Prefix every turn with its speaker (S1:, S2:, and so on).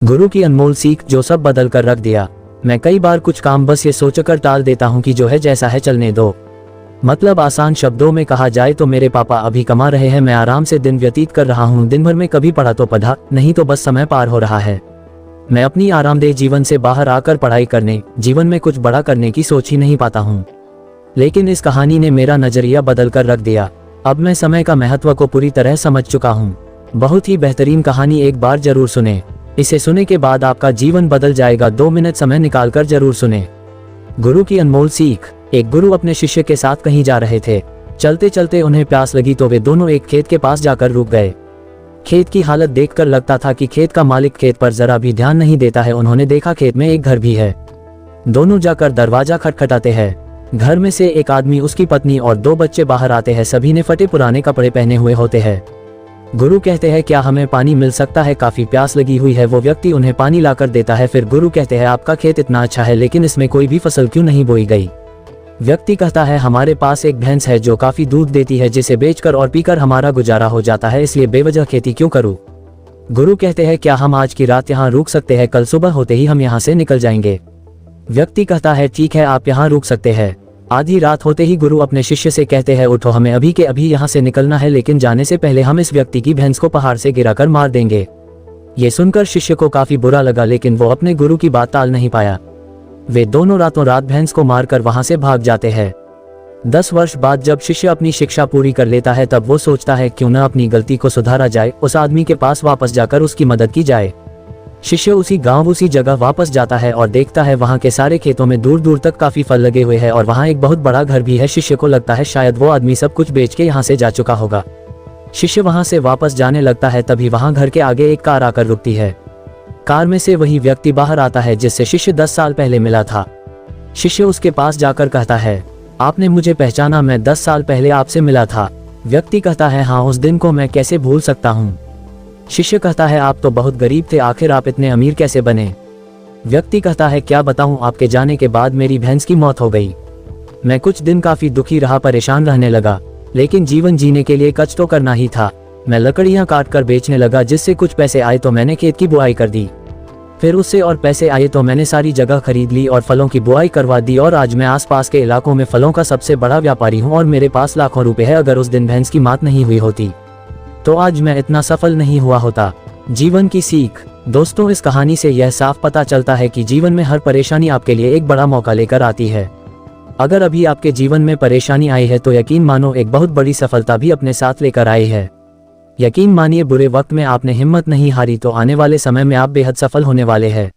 S1: गुरु की अनमोल सीख जो सब बदल कर रख दिया। मैं कई बार कुछ काम बस ये सोचकर टाल देता हूँ कि जो है जैसा है चलने दो। मतलब आसान शब्दों में कहा जाए तो मेरे पापा अभी कमा रहे हैं, मैं आराम से दिन व्यतीत कर रहा हूँ। दिन भर में कभी पढ़ा तो पढ़ा, नहीं तो बस समय पार हो रहा है। मैं अपनी आरामदेह जीवन से बाहर आकर पढ़ाई करने, जीवन में कुछ बड़ा करने की सोच ही नहीं पाता हूँ। लेकिन इस कहानी ने मेरा नजरिया बदल कर रख दिया। अब मैं समय का महत्व को पूरी तरह समझ चुका हूँ। बहुत ही बेहतरीन कहानी, एक बार जरूर सुने। इसे सुनने के बाद आपका जीवन बदल जाएगा। 2 मिनट समय निकालकर जरूर सुने। गुरु की अनमोल सीख। एक गुरु अपने शिष्य के साथ कहीं जा रहे थे। चलते चलते उन्हें प्यास लगी तो वे दोनों एक खेत के पास जाकर रुक गए। खेत की हालत देखकर लगता था कि खेत का मालिक खेत पर जरा भी ध्यान नहीं देता है। उन्होंने देखा खेत में एक घर भी है। दोनों जाकर दरवाजा खटखटाते हैं। घर में से एक आदमी, उसकी पत्नी और 2 बच्चे बाहर आते हैं। सभी ने फटे पुराने कपड़े पहने हुए होते हैं। गुरु कहते हैं, क्या हमें पानी मिल सकता है, काफी प्यास लगी हुई है। वो व्यक्ति उन्हें पानी लाकर देता है। फिर गुरु कहते हैं, आपका खेत इतना अच्छा है लेकिन इसमें कोई भी फसल क्यों नहीं बोई गई। व्यक्ति कहता है, हमारे पास एक भैंस है जो काफी दूध देती है, जिसे बेचकर और पीकर हमारा गुजारा हो जाता है, इसलिए बेवजह खेती क्यों करूं। गुरु कहते हैं, क्या हम आज की रात यहाँ रुक सकते हैं, कल सुबह होते ही हम यहाँ से निकल जाएंगे। व्यक्ति कहता है, ठीक है आप यहाँ रुक सकते हैं। आधी रात होते ही गुरु अपने शिष्य से कहते हैं, उठो हमें अभी के अभी यहाँ से निकलना है, लेकिन जाने से पहले हम इस व्यक्ति की भैंस को पहाड़ से गिराकर मार देंगे। ये सुनकर शिष्य को काफी बुरा लगा, लेकिन वो अपने गुरु की बात टाल नहीं पाया। वे दोनों रातों रात भैंस को मारकर वहां से भाग जाते हैं। 10 वर्ष बाद जब शिष्य अपनी शिक्षा पूरी कर लेता है तब वो सोचता है, क्यों न अपनी गलती को सुधारा जाए, उस आदमी के पास वापस जाकर उसकी मदद की जाए। शिष्य उसी गांव उसी जगह वापस जाता है और देखता है वहां के सारे खेतों में दूर दूर तक काफी फल लगे हुए हैं और वहां एक बहुत बड़ा घर भी है। शिष्य को लगता है शायद वो आदमी सब कुछ बेच के यहाँ से जा चुका होगा। शिष्य वहां से वापस जाने लगता है, तभी वहां घर के आगे एक कार आकर रुकती है। कार में से वही व्यक्ति बाहर आता है जिससे शिष्य 10 साल पहले मिला था। शिष्य उसके पास जाकर कहता है, आपने मुझे पहचाना, मैं 10 साल पहले आपसे मिला था। व्यक्ति कहता है, हाँ उस दिन को मैं कैसे भूल सकता हूँ। शिष्य कहता है, आप तो बहुत गरीब थे, आखिर आप इतने अमीर कैसे बने। व्यक्ति कहता है, क्या बताऊं, आपके जाने के बाद मेरी भैंस की मौत हो गई। मैं कुछ दिन काफी दुखी रहा, परेशान रहने लगा, लेकिन जीवन जीने के लिए कुछ तो करना ही था। मैं लकड़ियां काट कर बेचने लगा, जिससे कुछ पैसे आए तो मैंने खेत की बुआई कर दी। फिर उससे और पैसे आए तो मैंने सारी जगह खरीद ली और फलों की बुआई करवा दी और आज मैं आसपास के इलाकों में फलों का सबसे बड़ा व्यापारी हूँ और मेरे पास लाखों रुपए है। अगर उस दिन भैंस की मौत नहीं हुई होती तो आज मैं इतना सफल नहीं हुआ होता। जीवन की सीख। दोस्तों, इस कहानी से यह साफ पता चलता है कि जीवन में हर परेशानी आपके लिए एक बड़ा मौका लेकर आती है। अगर अभी आपके जीवन में परेशानी आई है तो यकीन मानो एक बहुत बड़ी सफलता भी अपने साथ लेकर आई है। यकीन मानिए, बुरे वक्त में आपने हिम्मत नहीं हारी तो आने वाले समय में आप बेहद सफल होने वाले हैं।